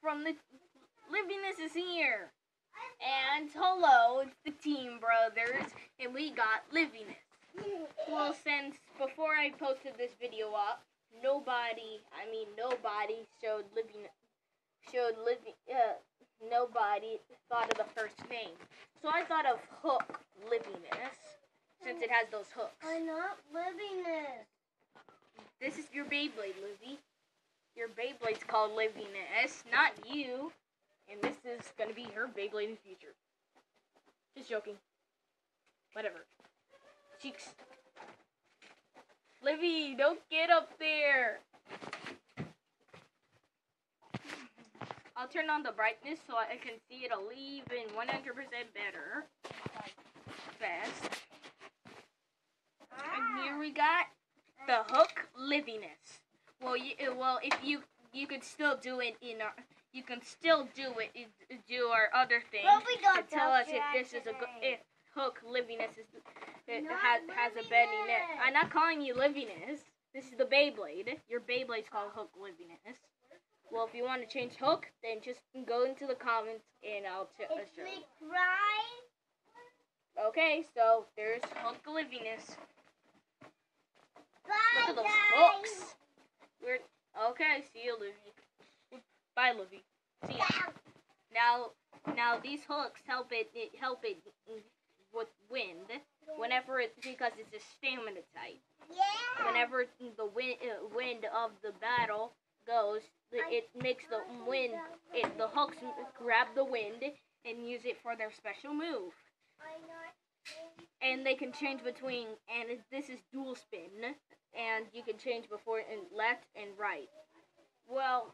from the Livinus is here. And hello, it's the Team Brothers, and we got Livinus. Well, since before I posted this video up, nobody nobody thought of the first name. So I thought of Hook Livinus, since it has those hooks. I'm not Livinus. This is your Beyblade, Livy. Your Beyblade's called Livinus, not you. And this is gonna be her Beyblade in the future. Just joking. Whatever. Cheeks. Livy, don't get up there. I'll turn on the brightness so I can see it even 100% better. Fast. And here we got the Hook Livinus. Well, if you could still do it in our, you can still do our other thing to tell us if this is if Hook Livinus has a bending neck. I'm not calling you Livinus. This is the Beyblade. Your Beyblade's called Hook Livinus. Well, if you want to change Hook, then just go into the comments and I'll show you. Okay, so there's Hook Livinus. Look at those hooks. Okay, see you, Livy. Bye, Livy. See ya. Now these hooks help it with wind. Because it's a stamina type. Yeah. Whenever the wind of the battle goes, it makes the hooks grab the wind and use it for their special move. And they can change between, and this is dual spin, and you can change before and left and right. Well,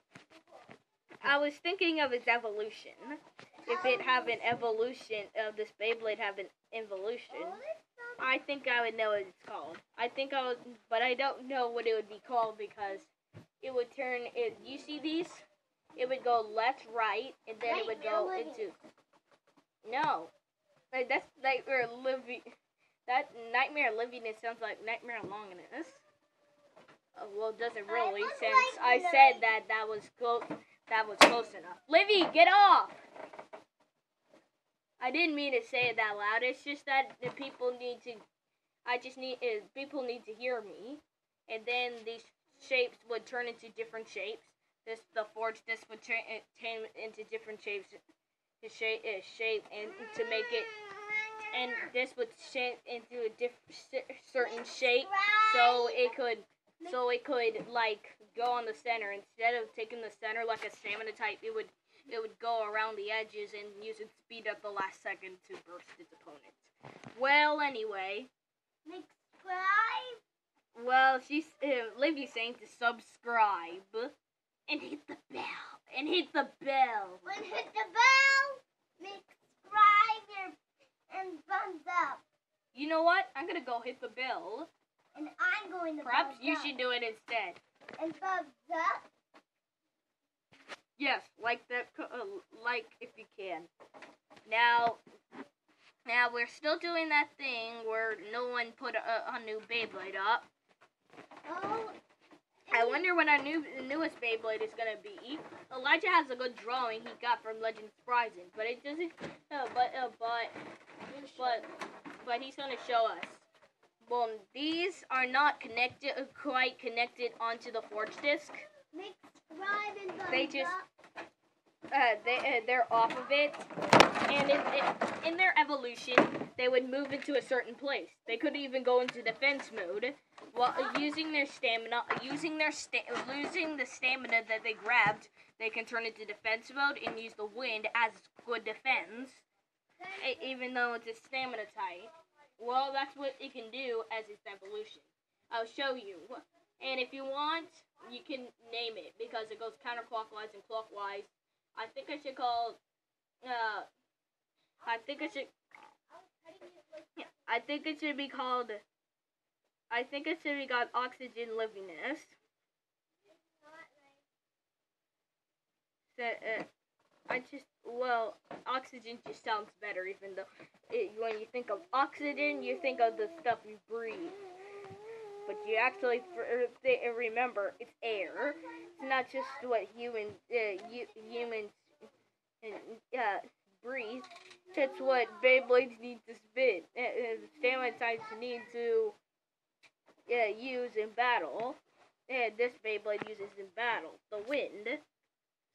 I was thinking of its evolution. If it have an evolution, this Beyblade have an evolution, I think I would know what it's called. But I don't know what it would be called because it would turn. You see these? It would go left, right, and then it would go into. No. That's Nightmare Livy. That Nightmare Livinus sounds like Nightmare Longinus. Well, it doesn't really, since I said that was close enough. Livy, get off! I didn't mean to say it that loud. It's just that the people need to. People need to hear me, and then these shapes would turn into different shapes. This would turn into different shapes. Shape and to make it, and this would shape into a certain shape, so it could like go on the center instead of taking the center like a stamina type. It would go around the edges and use its speed at the last second to burst its opponent. Well, anyway. Subscribe. Well, Livy's saying to subscribe and hit the bell. And hit the bell. Subscribe and thumbs up. You know what? I'm gonna go hit the bell. And I'm going to. Perhaps you should do it instead. And thumbs up. Yes, like that. Like if you can. Now we're still doing that thing where no one put a new Beyblade up. Oh. I wonder what our newest Beyblade is gonna be. Elijah has a good drawing he got from Legends Rising, but it doesn't. But he's gonna show us. Well, these are not quite connected onto the forge disc. They just they're off of it, and in their evolution, they would move into a certain place. They could even go into defense mode. While using the stamina that they grabbed, they can turn into defense mode and use the wind as good defense, even though it's a stamina type. Well, that's what it can do as its evolution. I'll show you. And if you want, you can name it, because it goes counterclockwise and clockwise. I think it should be called Oxygen Livinus. Oxygen just sounds better, even though when you think of oxygen, you think of the stuff you breathe. but you actually remember it's air. It's not just what humans breathe. It's what Beyblades need to spin. Stamatites need to use in battle. And this Beyblade uses in battle the wind.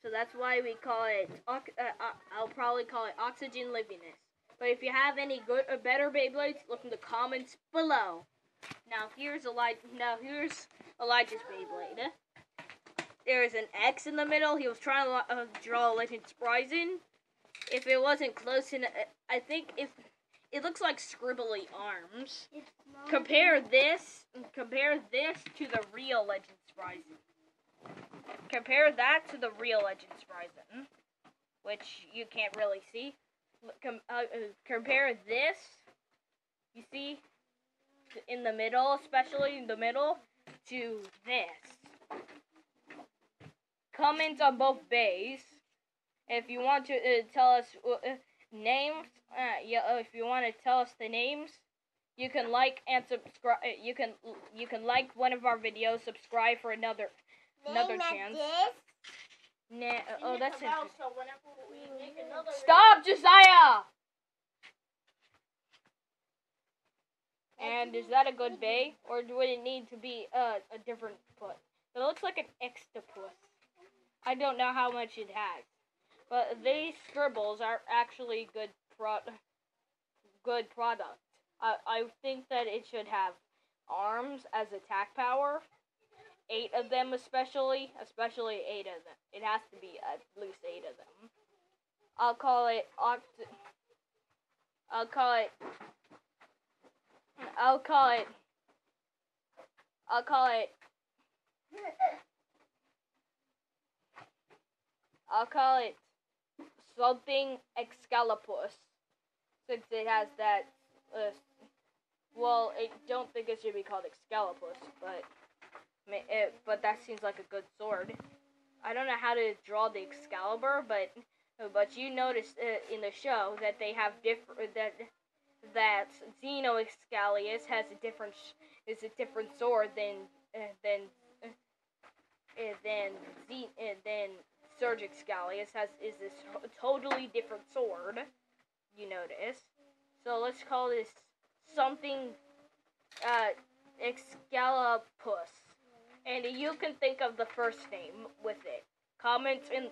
So that's why we call it. I'll probably call it Oxygen Livinus. But if you have any good or better Beyblades, look in the comments below. Now here's Elijah's Beyblade. There's an X in the middle. He was trying to draw Legends Rising. If it wasn't close enough, I think if it looks like scribbly arms. Compare this to the real Legends Rising. Compare that to the real Legends Rising, which you can't really see. Compare this, you see, in the middle, especially in the middle, to this. Comment on both bays. If you want to tell us names, if you want to tell us the names, you can like and subscribe. You can like one of our videos, subscribe for another chance. That's it. Stop, Josiah! And is that a good bay, or would it need to be a different put? It looks like an octopus. I don't know how much it has, but these scribbles are actually good product. I think that it should have arms as attack power. 8 of them especially 8 of them. It has to be at least 8 of them. I'll call it something Excalibus, since it has that, well, I don't think it should be called Excalibus, but that seems like a good sword. I don't know how to draw the Excalibur, but you notice in the show that they have that Xeno Excalius is a different sword than Surge Excalius is this totally different sword. You notice. So let's call this something Excalibus. And you can think of the first name with it. Comment and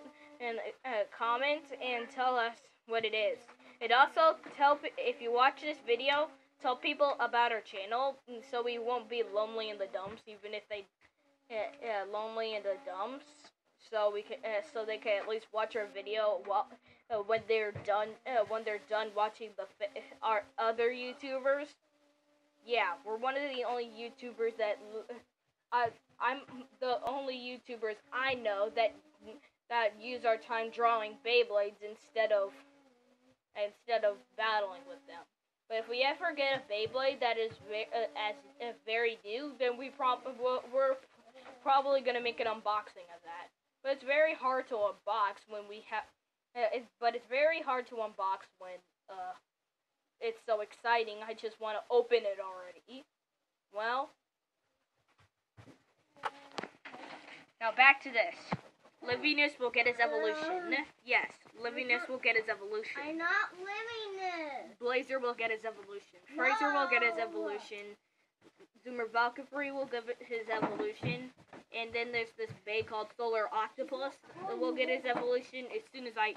tell us what it is. And also if you watch this video, tell people about our channel so we won't be lonely in the dumps, even if they lonely in the dumps. So we can so they can at least watch our video when they're done watching our other YouTubers. Yeah, we're one of the only YouTubers that I'm the only YouTubers I know that use our time drawing Beyblades instead of battling with them. But if we ever get a Beyblade that is very new, then we're probably gonna make an unboxing of that. But it's very hard to unbox when we have. It's very hard to unbox when it's so exciting. I just want to open it already. Well, now back to this. Livinus will get his evolution. Yes, Livinus will get his evolution. I'm not Livinus. Blazer will get his evolution. Fraser will get his evolution. Zoomer Valkyrie will give it his evolution. And then there's this bay called Solar Octopus that will get his evolution as soon as I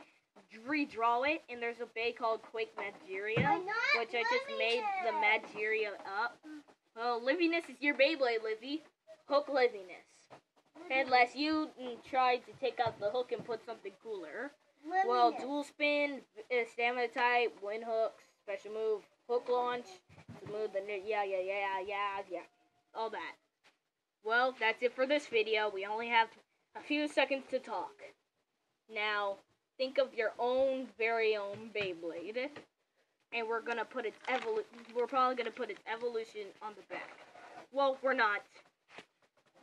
redraw it. And there's a bay called Quake Mageria, which I just made the Mageria up. Well, Livinus is your Beyblade, Livy. Hook Livinus. Unless you tried to take out the hook and put something cooler. Livinus. Well, dual spin, stamina type, wind hooks, special move, hook launch, move the yeah, all that. Well, that's it for this video. We only have a few seconds to talk. Now, think of your own very own Beyblade, and we're gonna put its we're probably gonna put its evolution on the back. Well, we're not.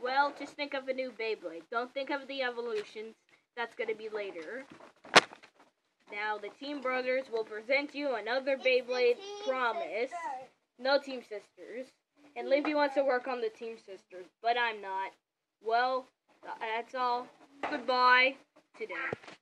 Well, just think of a new Beyblade. Don't think of the evolutions. That's gonna be later. Now, the Team Brothers will present you another Beyblade promise. No Team Sisters. And Livy wants to work on the Team Sisters, but I'm not. Well, that's all. Goodbye today.